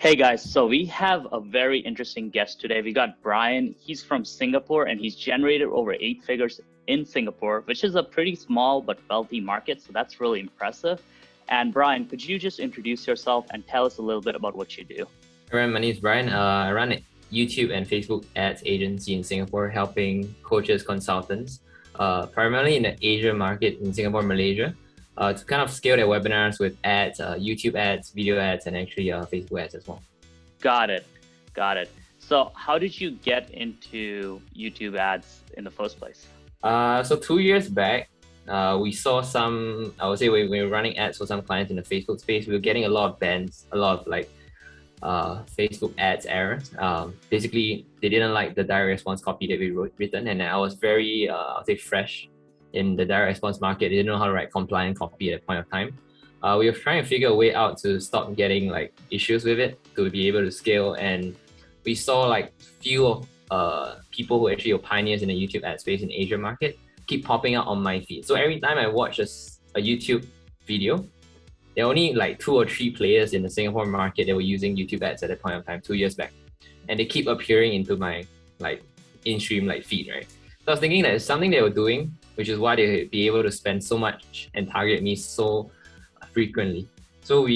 Hey guys, so we have a very interesting guest today. We got Brian. He's from Singapore and he's generated over 8 figures in Singapore, which is a pretty small but wealthy market. So that's really impressive. And Brian, could you just introduce yourself and tell us a little bit about what you do? Everyone, my name is Brian. I run a YouTube and Facebook ads agency in Singapore, helping coaches, consultants, primarily in the Asia market in Singapore, Malaysia, to kind of scale their webinars with ads, YouTube ads, video ads, and actually Facebook ads as well. Got it. So how did you get into YouTube ads in the first place? So 2 years back, we saw some, I would say when we were running ads for some clients in the Facebook space, we were getting a lot of bans, a lot of Facebook ads errors. Basically, they didn't like the direct response copy that we written, and I was very, I'll say, fresh in the direct response market. They didn't know how to write compliant copy at that point of time. We were trying to figure a way out to stop getting issues with it, to be able to scale, and we saw few of people who actually were pioneers in the YouTube ad space in Asia market keep popping up on my feed. So every time I watch a YouTube video, there are only 2 or 3 players in the Singapore market that were using YouTube ads at that point of time, 2 years back. And they keep appearing into my in-stream feed, right? So I was thinking that it's something they were doing, which is why they be able to spend so much and target me so frequently. So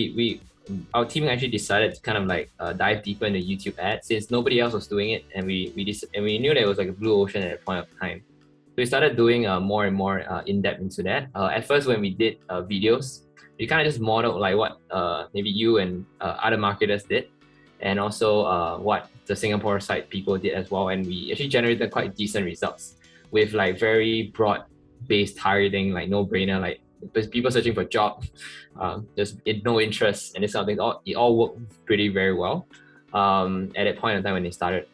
our team actually decided to kind of dive deeper into YouTube ads since nobody else was doing it, and we knew that it was like a blue ocean at that point of time. So we started doing more and more in-depth into that. At first, when we did videos, we kind of just modeled what maybe you and other marketers did, and also what the Singapore side people did as well. And we actually generated quite decent results with very broad-based targeting, no-brainer, people searching for jobs, just no interest and this kind of thing. It all worked very well at that point in time when they started.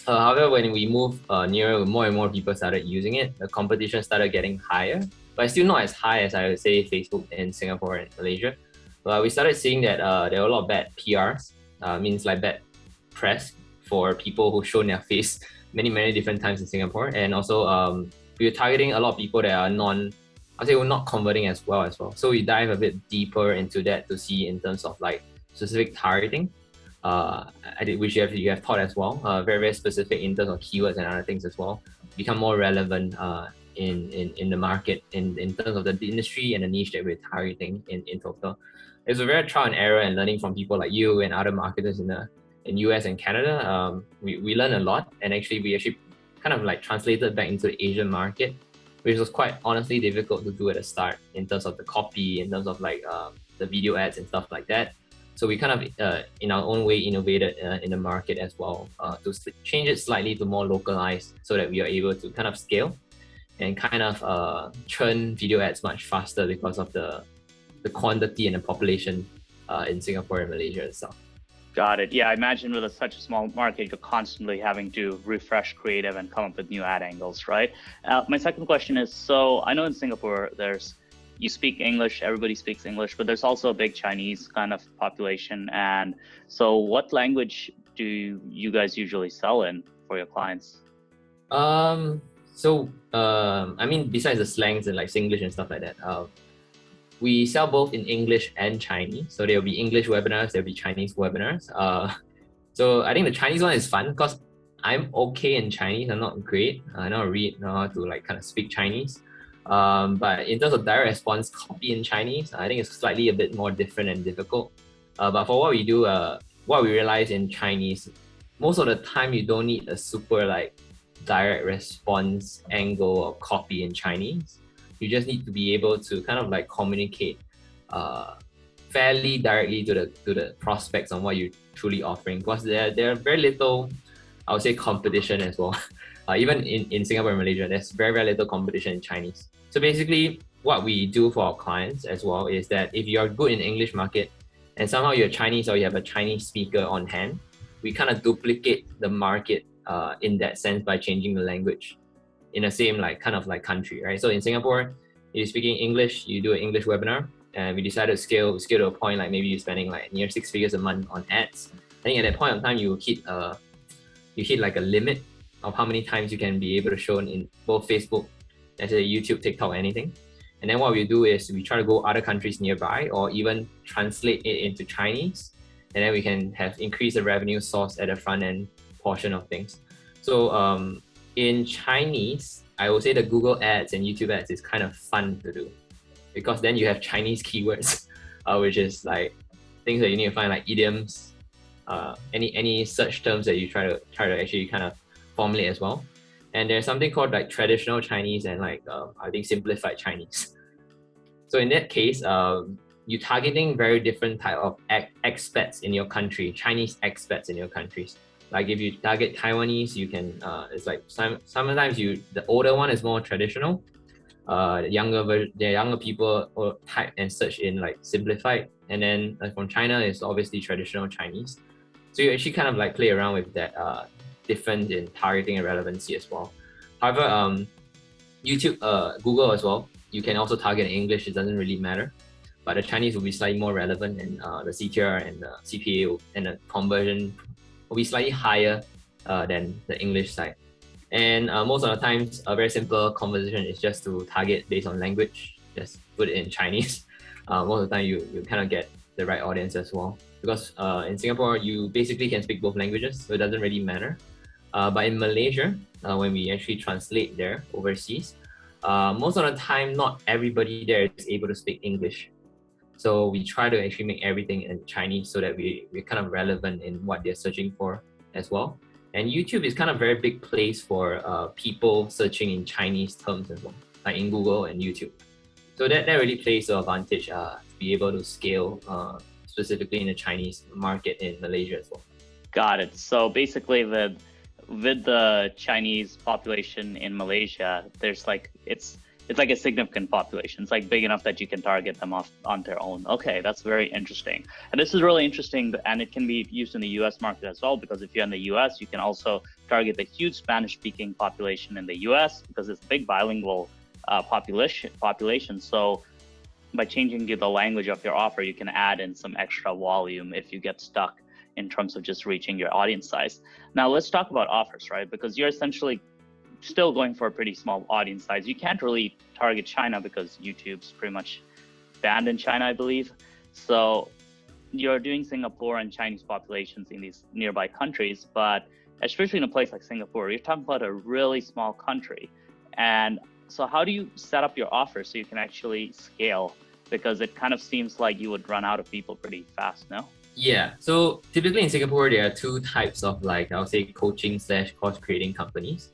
However, when we moved nearer, more and more people started using it. The competition started getting higher, but still not as high as I would say Facebook in Singapore and Malaysia. But we started seeing that there were a lot of bad PRs, means bad press for people who shown their face many different times in Singapore. And also we were targeting a lot of people that are I'd say we're not converting as well. So we dive a bit deeper into that to see in terms of specific targeting, which you have taught as well, very specific in terms of keywords and other things as well, become more relevant in the market in terms of the industry and the niche that we're targeting in total. It's a very trial and error and learning from people like you and other marketers in US and Canada. We learned a lot, and we kind of translated back into the Asian market, which was quite honestly difficult to do at the start in terms of the copy, in terms of the video ads and stuff like that. So we kind of, in our own way, innovated in the market as well to change it slightly to more localized so that we are able to kind of scale and kind of churn video ads much faster because of the quantity and the population in Singapore and Malaysia itself. Got it. Yeah, I imagine with such a small market, you're constantly having to refresh creative and come up with new ad angles, right? My second question is, so I know in Singapore, you speak English, everybody speaks English, but there's also a big Chinese kind of population. And so what language do you guys usually sell in for your clients? I mean, besides the slangs and Singlish and stuff like that, we sell both in English and Chinese. So there'll be English webinars, there'll be Chinese webinars. So I think the Chinese one is fun because I'm okay in Chinese. I'm not great. I know how to read, know how to kind of speak Chinese. But in terms of direct response copy in Chinese, I think it's slightly a bit more different and difficult. But for what we do, what we realize in Chinese, most of the time you don't need a super direct response angle or copy in Chinese. You just need to be able to kind of communicate fairly directly to the prospects on what you're truly offering. Because there are very little, I would say, competition as well. Even in Singapore and Malaysia, there's very little competition in Chinese. So basically, what we do for our clients as well is that if you're good in English market and somehow you're Chinese or you have a Chinese speaker on hand, we kind of duplicate the market in that sense by changing the language in the same country, right? So in Singapore, if you're speaking English, you do an English webinar, and we decided to scale to a point maybe you're spending near 6 figures a month on ads. I think at that point of time you hit a limit of how many times you can be able to show in both Facebook, let's say YouTube, TikTok, anything. And then what we do is we try to go other countries nearby or even translate it into Chinese and then we can have increase the revenue source at the front end portion of things. So in Chinese, I would say the Google ads and YouTube ads is kind of fun to do because then you have Chinese keywords, which is like things that you need to find, like idioms, any search terms that you try to actually kind of formulate as well. And there's something called like traditional Chinese and like I think simplified Chinese. So in that case, you're targeting very different type of expats in your country, Chinese expats in your countries. Like if you target Taiwanese, you can, it's like sometimes the older one is more traditional. The younger people will type and search in like simplified. And then from China, it's obviously traditional Chinese. So you actually kind of like play around with that difference in targeting and relevancy as well. However, YouTube, Google as well, you can also target in English, it doesn't really matter. But the Chinese will be slightly more relevant, and the CTR and the CPA and the conversion will be slightly higher than the English side. And most of the times, a very simple conversation is just to target based on language, just put it in Chinese. Most of the time, you kind of get the right audience as well. Because in Singapore, you basically can speak both languages, so it doesn't really matter. But in Malaysia, when we actually translate there overseas, most of the time, not everybody there is able to speak English. So we try to actually make everything in Chinese so that we're kind of relevant in what they're searching for as well. And YouTube is kind of a very big place for people searching in Chinese terms as well, like in Google and YouTube. So that really plays the advantage to be able to scale specifically in the Chinese market in Malaysia as well. Got it. So basically with the Chinese population in Malaysia, there's like, it's like a significant population. It's like big enough that you can target them on their own. Okay, that's very interesting. And this is really interesting, and it can be used in the US market as well, because if you're in the US, you can also target the huge Spanish-speaking population in the US because it's a big bilingual population. So by changing the language of your offer, you can add in some extra volume if you get stuck in terms of just reaching your audience size. Now let's talk about offers, right? Because you're essentially still going for a pretty small audience size. You can't really target China because YouTube's pretty much banned in China, I believe. So you're doing Singapore and Chinese populations in these nearby countries, but especially in a place like Singapore, you're talking about a really small country. And so how do you set up your offer so you can actually scale? Because it kind of seems like you would run out of people pretty fast, no? Yeah, so typically in Singapore, there are two types of like, I would say coaching / course creating companies.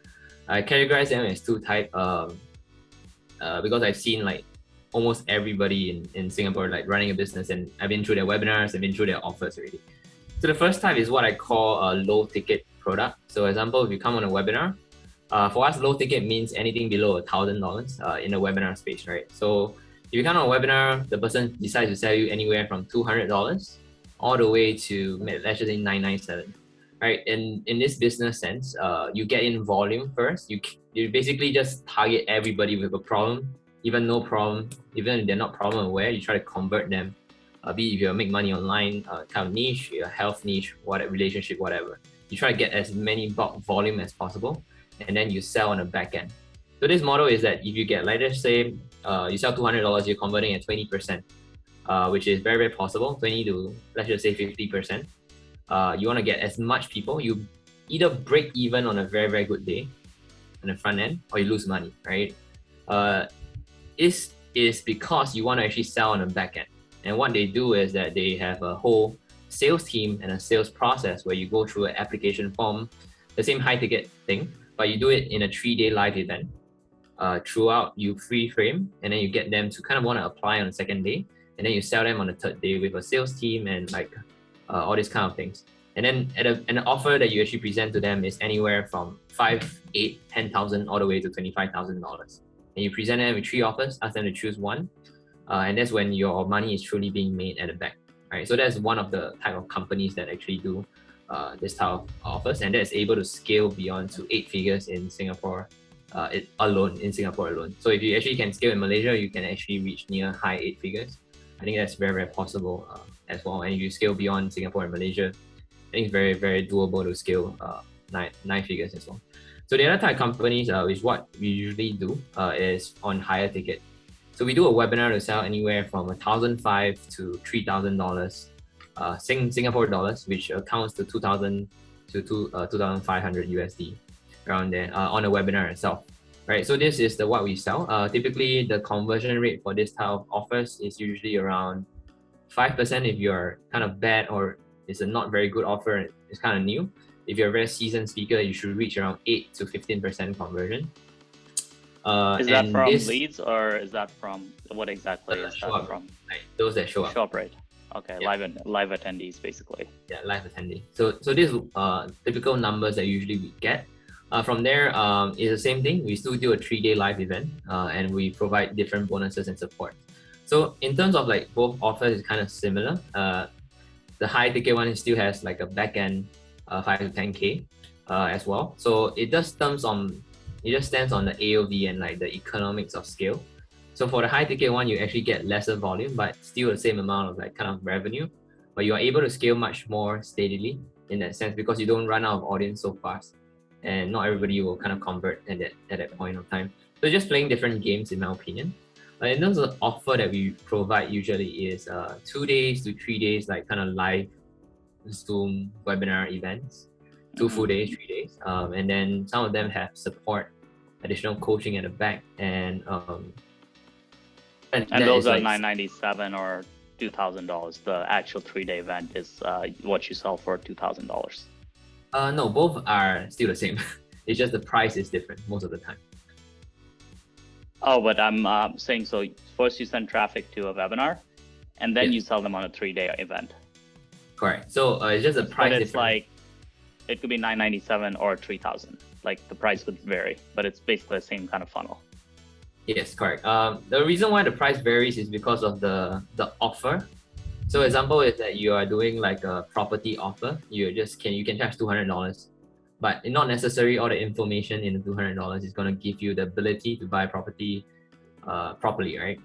I categorize them as two types because I've seen like almost everybody in Singapore like running a business, and I've been through their webinars, I've been through their offers already. So the first type is what I call a low ticket product. So example, if you come on a webinar, for us, low ticket means anything below $1,000 in the webinar space, right? So if you come on a webinar, the person decides to sell you anywhere from $200 all the way to, let's just say $997. Right, in this business sense, you get in volume first. You basically just target everybody with a problem, even no problem, even if they're not problem aware. You try to convert them. Be it if you make money online, kind of niche, your health niche, whatever relationship, whatever. You try to get as many bulk volume as possible, and then you sell on the back end. So this model is that if you get, like, let's say, you sell $200, you're converting at 20%, which is very, very possible. 20 to, let's just say 50%. You want to get as much people. You either break even on a very, very good day on the front end, or you lose money, right? This is because you want to actually sell on the back end. And what they do is that they have a whole sales team and a sales process where you go through an application form, the same high ticket thing, but you do it in a 3-day live event. Throughout, you free frame, and then you get them to kind of want to apply on the second day, and then you sell them on the third day with a sales team and like all these kind of things. And then an offer that you actually present to them is anywhere from $5,000, $8,000, $10,000 all the way to $25,000. And you present them with 3 offers, ask them to choose one, and that's when your money is truly being made at the back. Right, so that's one of the type of companies that actually do this type of offers, and that's able to scale beyond to 8 figures in Singapore in Singapore alone. So if you actually can scale in Malaysia, you can actually reach near high 8 figures. I think that's very, very possible as well. And if you scale beyond Singapore and Malaysia, I think it's very, very doable to scale 9 figures as well. So the other type of companies, which what we usually do is on higher ticket. So we do a webinar to sell anywhere from $1,500 to $3,000 Singapore dollars, which accounts to 2,000 to 2,500 USD around there on the webinar itself. Right, so this is the what we sell. Typically, the conversion rate for this type of offers is usually around 5% if you're kind of bad or it's a not very good offer and it's kind of new. If you're a very seasoned speaker, you should reach around 8 to 15% conversion. Is that from leads or is that from what exactly is that from? Like those that show up. Show up rate. Okay, yeah. live attendees basically. Yeah, live attendee. So these typical numbers that usually we get. From there, it's the same thing. We still do a 3-day live event and we provide different bonuses and support. So in terms of like both offers, it's kind of similar. The high ticket one still has like a back end 5 to 10K as well. So it just stands on the AOV and like the economics of scale. So for the high ticket one, you actually get lesser volume, but still the same amount of like kind of revenue. But you are able to scale much more steadily in that sense because you don't run out of audience so fast. And not everybody will kind of convert at that point of time. So just playing different games in my opinion. In terms of the offer that we provide usually is 2 days to 3 days, like kind of live Zoom webinar events, 2 full days, 3 days. And then some of them have support, additional coaching at the back. And those are like $997 or $2,000. The actual 3-day event is what you sell for $2,000. No, both are still the same. It's just the price is different most of the time. Oh, but I'm saying, so first you send traffic to a webinar and then you sell them on a 3-day event. Correct. So it's just a price but it's difference. Like, it could be $997 or $3,000. Like the price could vary, but it's basically the same kind of funnel. Yes, correct. The reason why the price varies is because of the offer. So example is that you are doing like a property offer. You can charge $200, but not necessarily all the information in the $200 is going to give you the ability to buy property properly, right?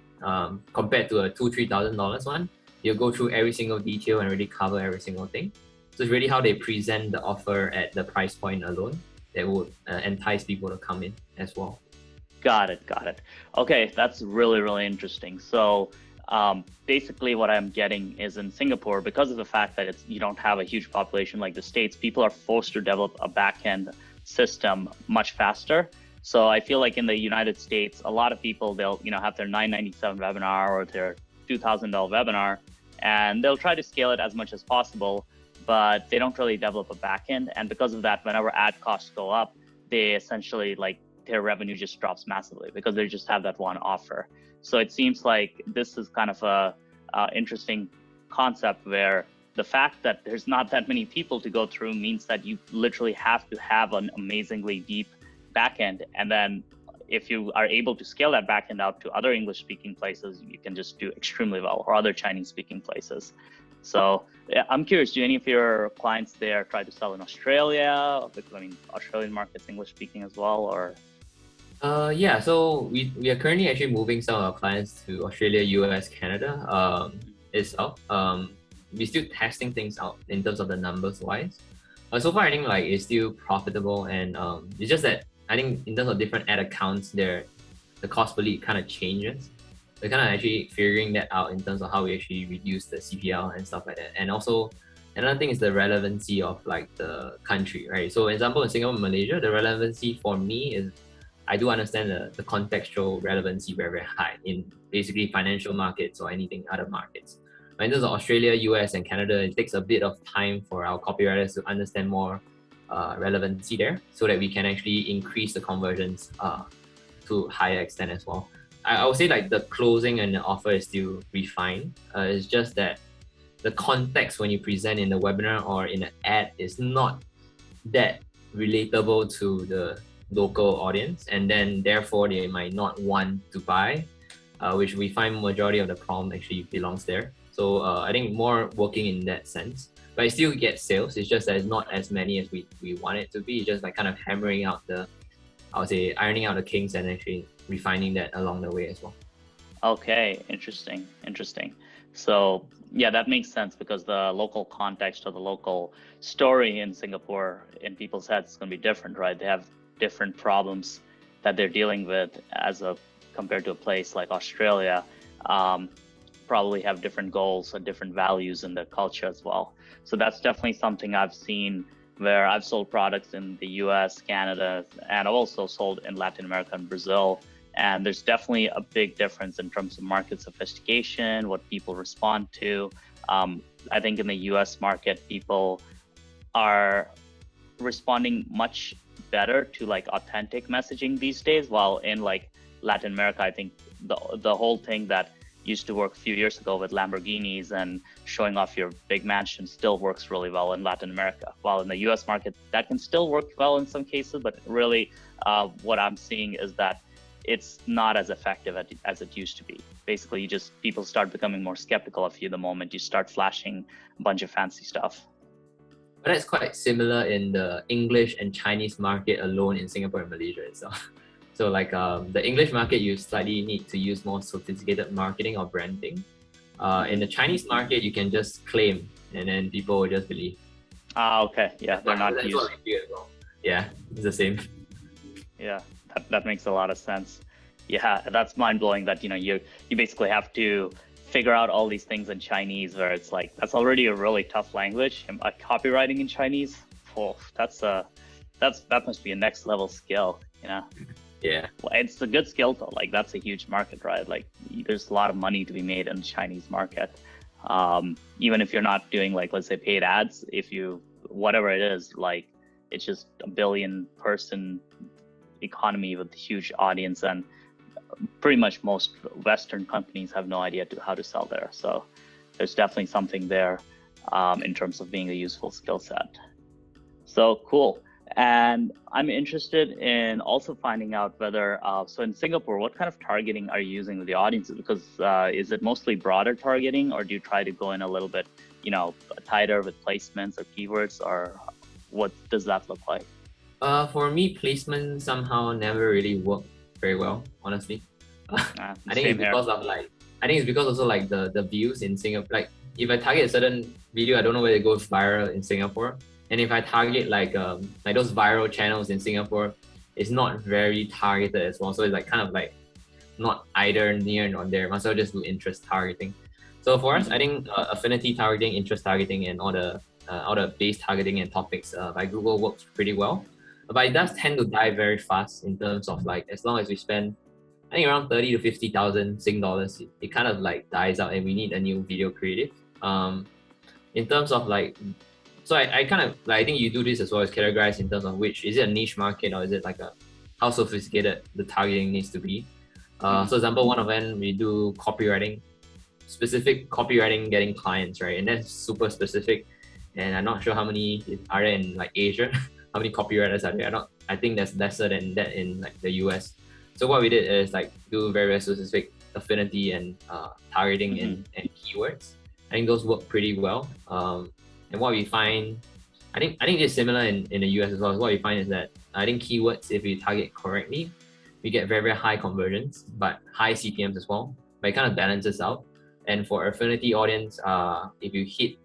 Compared to a $2,000-$3,000 one, you'll go through every single detail and really cover every single thing. So it's really how they present the offer at the price point alone that would entice people to come in as well. Got it. Okay, that's really, really interesting. So basically what I'm getting is in Singapore, because of the fact that you don't have a huge population like the States, people are forced to develop a back-end system much faster. So I feel like in the United States, a lot of people, they'll have their $997 webinar or their $2,000 webinar, and they'll try to scale it as much as possible, but they don't really develop a back-end. And because of that, whenever ad costs go up, they essentially their revenue just drops massively because they just have that one offer. So it seems like this is kind of a interesting concept where the fact that there's not that many people to go through means that you literally have to have an amazingly deep backend. And then if you are able to scale that backend out to other English speaking places, you can just do extremely well, or other Chinese speaking places. So I'm curious, do any of your clients there try to sell in Australia? Because Australian market's English speaking as well, or? Yeah, so we are currently actually moving some of our clients to Australia, US, Canada itself. We're still testing things out in terms of the numbers wise. So far, I think it's still profitable, and it's just that I think in terms of different ad accounts, the cost per lead kind of changes. We're kind of actually figuring that out in terms of how we actually reduce the CPL and stuff like that. And also, another thing is the relevancy of the country, right? So, example in Singapore and Malaysia, the relevancy for me is I do understand the contextual relevancy very, very high in basically financial markets or anything other markets. But in terms of Australia, US, and Canada, it takes a bit of time for our copywriters to understand more relevancy there so that we can actually increase the conversions to higher extent as well. I would say the closing and the offer is still refined. It's just that the context when you present in the webinar or in an ad is not that relatable to the local audience, and then therefore they might not want to buy, which we find majority of the problem actually belongs there. So I think more working in that sense, but I still get sales. It's just that it's not as many as we want it to be. It's just kind of hammering out ironing out the kinks and actually refining that along the way as well. Okay, interesting. So yeah, that makes sense because the local context or the local story in Singapore in people's heads is going to be different, right? They have different problems that they're dealing with compared to a place like Australia. probably have different goals and different values in their culture as well. So that's definitely something I've seen where I've sold products in the US, Canada, and I've also sold in Latin America and Brazil. And there's definitely a big difference in terms of market sophistication, what people respond to. I think in the US market, people are responding much better to like authentic messaging these days, while in like Latin America, I think the whole thing that used to work a few years ago with Lamborghinis and showing off your big mansion still works really well in Latin America. While in the US market, that can still work well in some cases, but really what I'm seeing is that it's not as effective as it used to be. Basically, people start becoming more skeptical of you the moment you start flashing a bunch of fancy stuff. But that's quite similar in the English and Chinese market alone in Singapore and Malaysia itself. So like the English market, you slightly need to use more sophisticated marketing or branding. In the Chinese market, you can just claim and then people will just believe. Okay. Yeah, they're not used. What we do as well. Yeah, it's the same. Yeah, that makes a lot of sense. Yeah, that's mind-blowing that, you basically have to figure out all these things in Chinese where it's like, that's already a really tough language. And copywriting in Chinese, that must be a next level skill, Yeah. Well, it's a good skill though. Like that's a huge market, right? Like there's a lot of money to be made in the Chinese market. Even if you're not doing like, let's say paid ads, whatever it is, like it's just a billion person economy with a huge audience, and pretty much most Western companies have no idea how to sell there. So there's definitely something there in terms of being a useful skill set. So cool. And I'm interested in also finding out whether, so in Singapore, what kind of targeting are you using with the audiences? Because is it mostly broader targeting, or do you try to go in a little bit, tighter with placements or keywords, or what does that look like? For me, placement somehow never really worked very well, honestly. I think it's because of the views in Singapore. Like if I target a certain video, I don't know whether it goes viral in Singapore. And if I target like those viral channels in Singapore, it's not very targeted as well. So it's like kind of like not either near nor there. Must well just do interest targeting. So for us, I think affinity targeting, interest targeting, and all the base targeting and topics by Google works pretty well. But it does tend to die very fast in terms of like, as long as we spend, I think around 30 to 50,000 Sing dollars, it kind of like dies out and we need a new video creative. In terms of like, so I kind of like, I think you do this as well as categorize in terms of which, is it a niche market or is it like how sophisticated the targeting needs to be. So example, one of them, we do copywriting, specific copywriting getting clients, right? And that's super specific. And I'm not sure how many are there in like Asia, how many copywriters are there. I think there's lesser than that in like the US. So what we did is like do very, very specific affinity and targeting and keywords. I think those work pretty well. And what we find, I think it's similar in the US as well. What we find is that I think keywords, if you target correctly, we get very, very high conversions, but high CPMs as well. But it kind of balances out. And for affinity audience, if you hit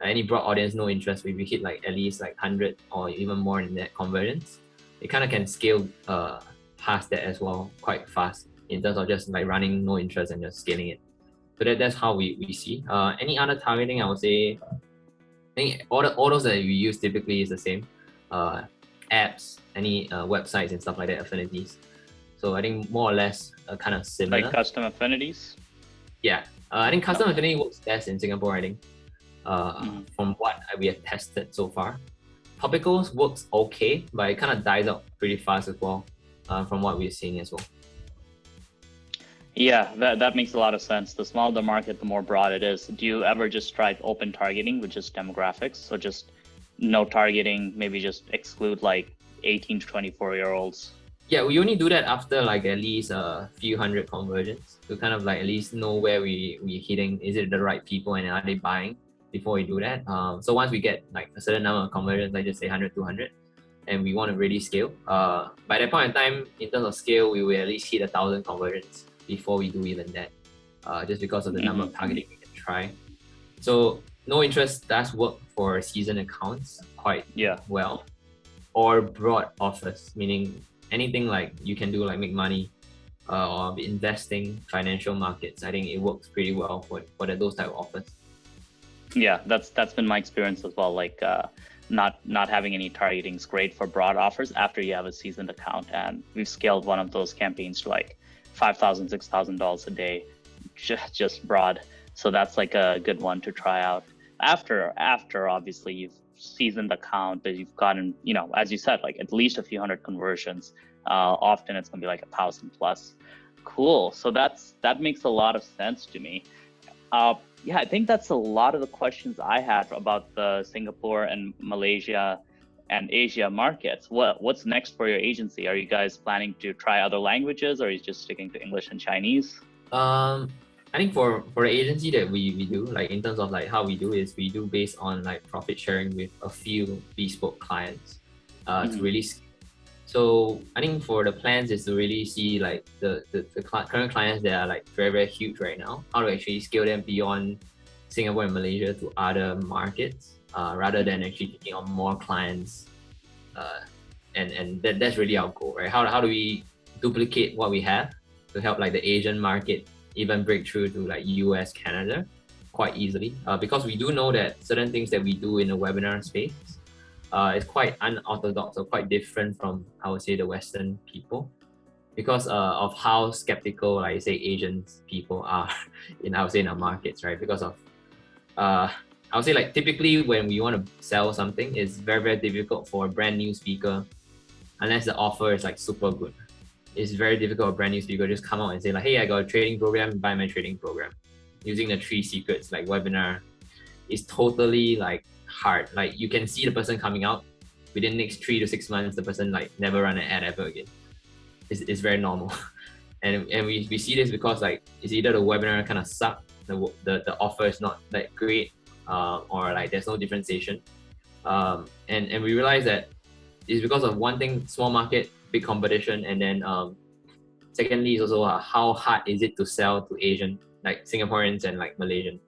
any broad audience, no interest, if you hit like at least like 100 or even more in that conversions, it kind of can scale past that as well quite fast in terms of just like running no interest and just scaling it. So that's how we see. Any other targeting, I would say, I think all those that we use typically is the same. Apps, any websites and stuff like that, affinities. So I think more or less kind of similar. Like custom affinities? Yeah. I think custom affinity works best in Singapore, I think, from what we have tested so far. Topicals works okay, but it kind of dies out pretty fast as well, from what we're seeing as well. Yeah, that makes a lot of sense. The smaller the market, the more broad it is. Do you ever just try open targeting with just demographics? So just no targeting, maybe just exclude like 18 to 24-year-olds? Yeah, we only do that after like at least a few hundred conversions to kind of like at least know where we're hitting. Is it the right people and are they buying before we do that? So once we get like a certain number of conversions, like just say 100, 200, and we want to really scale, by that point in time, in terms of scale, we will at least hit 1,000 conversions before we do even that, just because of the number of targeting we can try. So no interest does work for season accounts quite well, or broad offers, meaning anything like you can do like make money or investing, financial markets. I think it works pretty well for those type of offers. Yeah, that's been my experience as well. Like not having any targeting is great for broad offers after you have a seasoned account. And we've scaled one of those campaigns to like $5,000, $6,000 a day, just broad. So that's like a good one to try out. After obviously you've seasoned the account, that you've gotten, as you said, like at least a few hundred conversions. Often it's gonna be like 1,000 plus. Cool. So that makes a lot of sense to me. Yeah, I think that's a lot of the questions I had about the Singapore and Malaysia and Asia markets. What's next for your agency? Are you guys planning to try other languages, or are you just sticking to English and Chinese? I think for the agency that we do, like in terms of like how we do is we do based on like profit sharing with a few bespoke clients to really scale. So I think for the plans is to really see like the current clients that are like very, very huge right now, how to actually scale them beyond Singapore and Malaysia to other markets rather than actually taking on more clients. And that's really our goal, right? How do we duplicate what we have to help like the Asian market even break through to like US, Canada quite easily? Because we do know that certain things that we do in the webinar space is quite unorthodox or quite different from, I would say, the Western people, because of how skeptical, like say, Asian people are I would say, in our markets, right? Because of, I would say, like typically when we want to sell something, it's very, very difficult for a brand new speaker, unless the offer is like super good. It's very difficult for a brand new speaker just come out and say like, hey, I got a trading program, buy my trading program. Using the 3 secrets like webinar is totally like hard. Like you can see the person coming out within the next 3 to 6 months, the person like never run an ad ever again. It's very normal. and we see this because like it's either the webinar kind of suck, the offer is not that great, or like there's no differentiation. And we realize that it's because of one thing, small market, big competition, and then secondly is also how hard is it to sell to Asian, like Singaporeans and like Malaysian.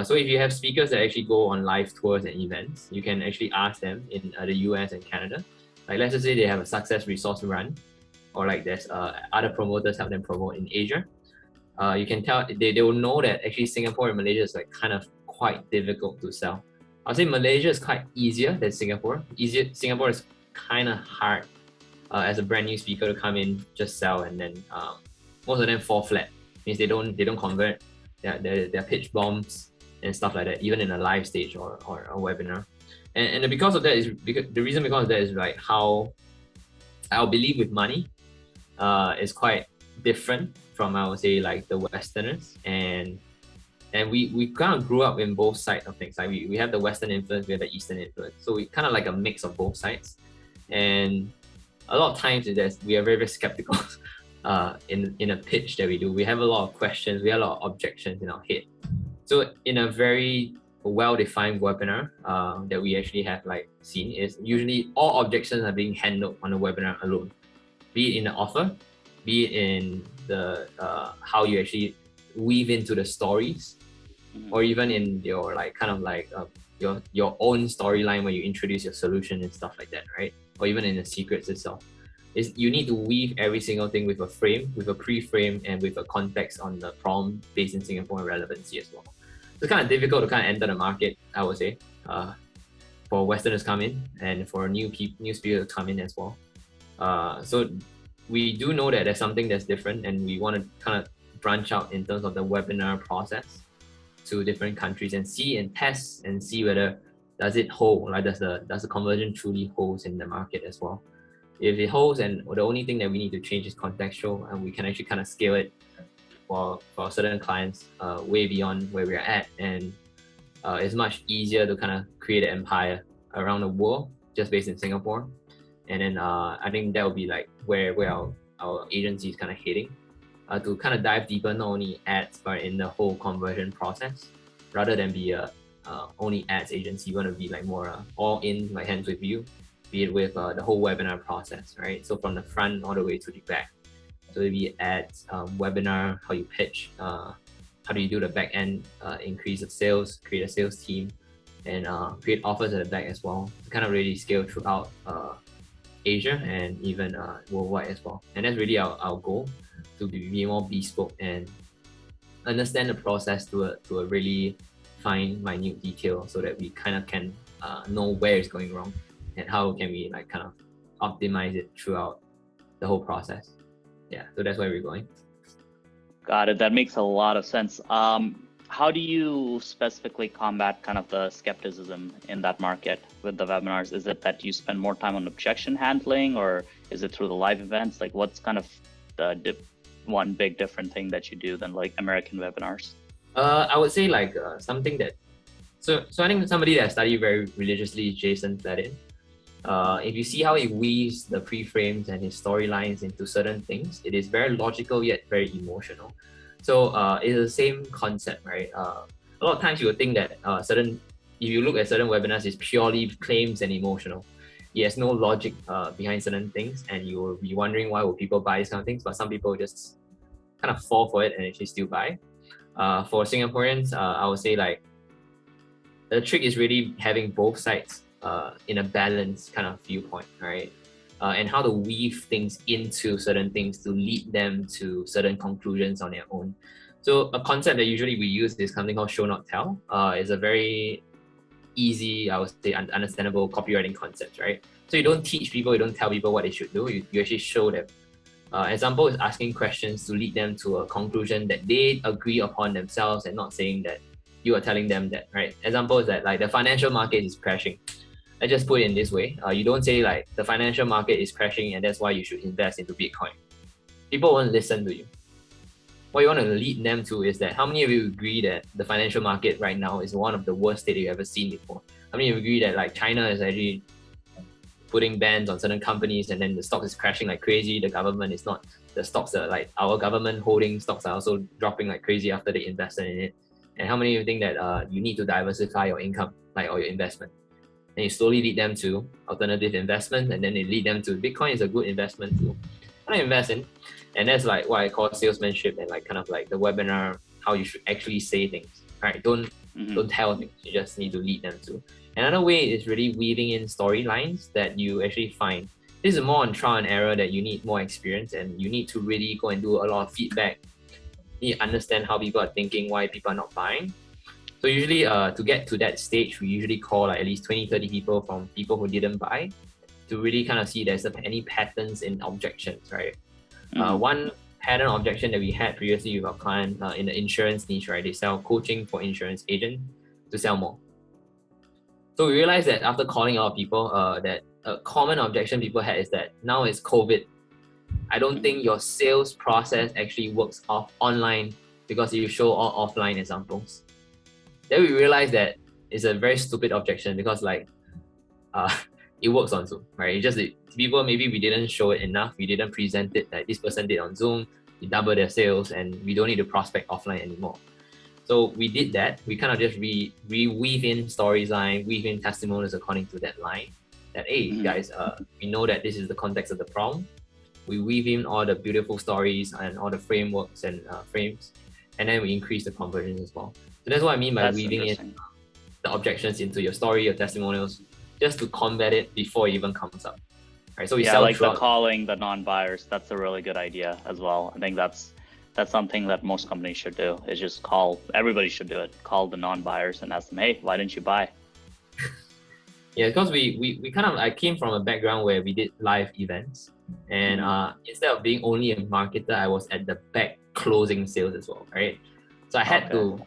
So if you have speakers that actually go on live tours and events, you can actually ask them in the US and Canada. Like let's just say they have a success resource run, or like there's other promoters help them promote in Asia. You can tell they will know that actually Singapore and Malaysia is like kind of quite difficult to sell. I'll say Malaysia is quite easier than Singapore. Singapore is kind of hard as a brand new speaker to come in, just sell, and then most of them fall flat. Means they don't convert. They're pitch bombs and stuff like that, even in a live stage or a webinar. And because of that is because the reason because of that is like how our belief with money is quite different from, I would say, like the Westerners, and we kind of grew up in both sides of things. Like we have the Western influence, we have the Eastern influence, so we kind of like a mix of both sides. And a lot of times we are very, very skeptical in a pitch that we do. We have a lot of questions, we have a lot of objections in our head. So in a very well-defined webinar that we actually have like seen is usually all objections are being handled on the webinar alone, be it in the offer, be it in the how you actually weave into the stories, or even in your like kind of like your own storyline where you introduce your solution and stuff like that, right? Or even in the secrets itself. Is you need to weave every single thing with a frame, with a pre-frame, and with a context on the problem based in Singapore and relevancy as well. It's kind of difficult to kind of enter the market, I would say, for Westerners come in and for new speakers to come in as well. So we do know that there's something that's different, and we want to kind of branch out in terms of the webinar process to different countries and see and test and see whether does it hold, like does the conversion truly holds in the market as well. If it holds, and the only thing that we need to change is contextual, and we can actually kind of scale it for certain clients way beyond where we're at, and it's much easier to kind of create an empire around the world just based in Singapore. And then I think that will be like where our agency is kind of heading, to kind of dive deeper, not only ads but in the whole conversion process, rather than be a only ads agency. You want to be like more all in, like hands with you, be it with the whole webinar process, right? So from the front all the way to the back. So it'll be ads, webinar, how you pitch, how do you do the back end, increase of sales, create a sales team, and create offers at the back as well. To kind of really scale throughout Asia and even worldwide as well. And that's really our goal, to be more bespoke and understand the process to a really fine, minute detail, so that we kind of can know where it's going wrong and how can we like kind of optimize it throughout the whole process. Yeah, so that's where we're going. Got it. That makes a lot of sense. How do you specifically combat kind of the skepticism in that market with the webinars? Is it that you spend more time on objection handling, or is it through the live events? Like, what's kind of the one big different thing that you do than like American webinars? I would say like something that, so I think somebody that I study very religiously is Jason Fladin. If you see how he weaves the pre-frames and his storylines into certain things, it is very logical yet very emotional. So it's the same concept, right? A lot of times you would think that if you look at certain webinars, it's purely claims and emotional. He has no logic behind certain things, and you will be wondering why would people buy these kind of things, but some people just kind of fall for it and actually still buy. For Singaporeans, I would say like the trick is really having both sides in a balanced kind of viewpoint, right? And how to weave things into certain things to lead them to certain conclusions on their own. So a concept that usually we use is something called show not tell. It's a very easy, I would say, understandable copywriting concept, right? So you don't teach people, you don't tell people what they should do, you actually show them. Example is asking questions to lead them to a conclusion that they agree upon themselves, and not saying that you are telling them that, right? Example is that like the financial market is crashing. I just put it in this way. You don't say like the financial market is crashing and that's why you should invest into Bitcoin. People won't listen to you. What you want to lead them to is that how many of you agree that the financial market right now is one of the worst state you've ever seen before? How many of you agree that like China is actually putting bans on certain companies and then the stock is crashing like crazy? The government is not, the stocks are like our government holding stocks are also dropping like crazy after they invested in it. And how many of you think that you need to diversify your income, like, or your investment? And you slowly lead them to alternative investment, and then they lead them to Bitcoin is a good investment to kind of invest in. And that's like what I call salesmanship, and like kind of like the webinar, how you should actually say things, right? Don't tell things, you just need to lead them to. Another way is really weaving in storylines that you actually find. This is more on trial and error, that you need more experience and you need to really go and do a lot of feedback. You need to understand how people are thinking, why people are not buying. So usually to get to that stage, we usually call like at least 20-30 people from people who didn't buy to really kind of see if there's any patterns in objections, right? One pattern objection that we had previously with our client in the insurance niche, right? They sell coaching for insurance agents to sell more. So we realized that after calling a lot of people, that a common objection people had is that now it's COVID. I don't think your sales process actually works off online because you show all offline examples. Then we realized that it's a very stupid objection, because like it works on Zoom, right? It's just that people, maybe we didn't show it enough, we didn't present it like this person did on Zoom, we double their sales, and we don't need to prospect offline anymore. So we did that. We kind of just weave in storyline, weave in testimonials according to that line. That hey guys, we know that this is the context of the problem. We weave in all the beautiful stories and all the frameworks and frames, and then we increase the conversions as well. So that's what I mean by weaving in the objections into your story, your testimonials, just to combat it before it even comes up. Right. So we sell like the calling the non-buyers. That's a really good idea as well. I think that's something that most companies should do. Is just call, everybody should do it. Call the non-buyers and ask them, hey, why didn't you buy? Yeah, because we kind of, I came from a background where we did live events, and instead of being only a marketer, I was at the back closing sales as well, right? So I had to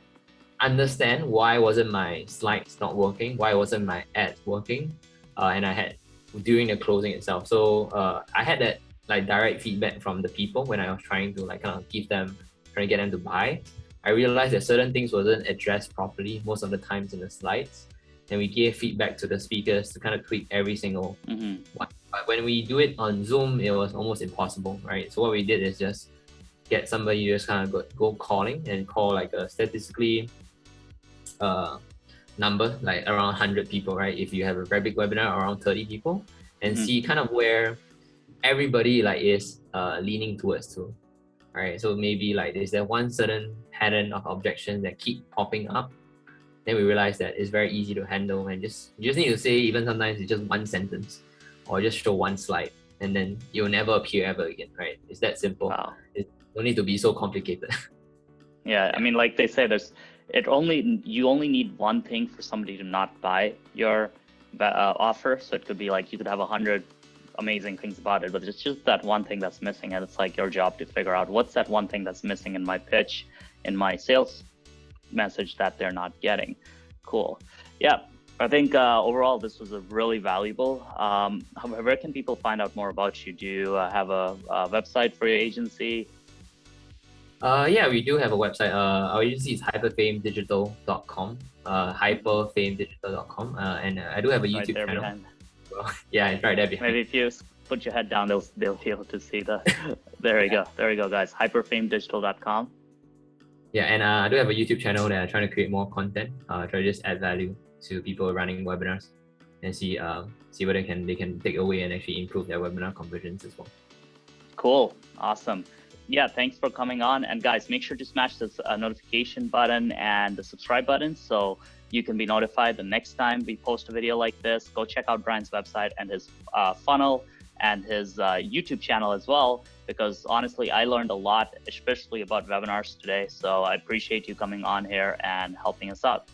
understand why wasn't my slides not working, why wasn't my ads working, and I had during the closing itself. So I had that like direct feedback from the people when I was trying to like kind of trying to get them to buy. I realized that certain things wasn't addressed properly most of the times in the slides, and we gave feedback to the speakers to kind of tweak every single one. But when we do it on Zoom, it was almost impossible, right? So what we did is just get somebody to just kind of go calling and call like a statistically number, like around 100 people, right? If you have a very big webinar, around 30 people, and see kind of where everybody like is leaning towards to, right? So maybe like there's that one certain pattern of objections that keep popping up. Then we realize that it's very easy to handle, and you just need to say, even sometimes it's just one sentence or just show one slide, and then you'll never appear ever again, right? It's that simple. Wow. It don't need to be so complicated. Yeah, I mean, like they say, you only need one thing for somebody to not buy your offer. So it could be like you could have 100 amazing things about it, but it's just that one thing that's missing, and it's like your job to figure out what's that one thing that's missing in my pitch, in my sales message that they're not getting. Cool. Yeah, I think overall this was a really valuable. Where can people find out more about you? Do you have a website for your agency? Yeah, we do have a website. Our agency is hyperfamedigital.com, hyperfamedigital.com, and I do have a Right YouTube there channel. behind. Well, yeah, it's right there behind. Maybe if you put your head down, they'll be able to see the. There you go. There you go, guys. Hyperfamedigital.com. Yeah, and I do have a YouTube channel that I'm trying to create more content. Try to just add value to people running webinars, and see whether they can take away and actually improve their webinar conversions as well. Cool. Awesome. Yeah, thanks for coming on. And guys, make sure to smash this notification button and the subscribe button so you can be notified the next time we post a video like this. Go check out Brian's website and his funnel and his YouTube channel as well, because honestly, I learned a lot, especially about webinars today. So I appreciate you coming on here and helping us out.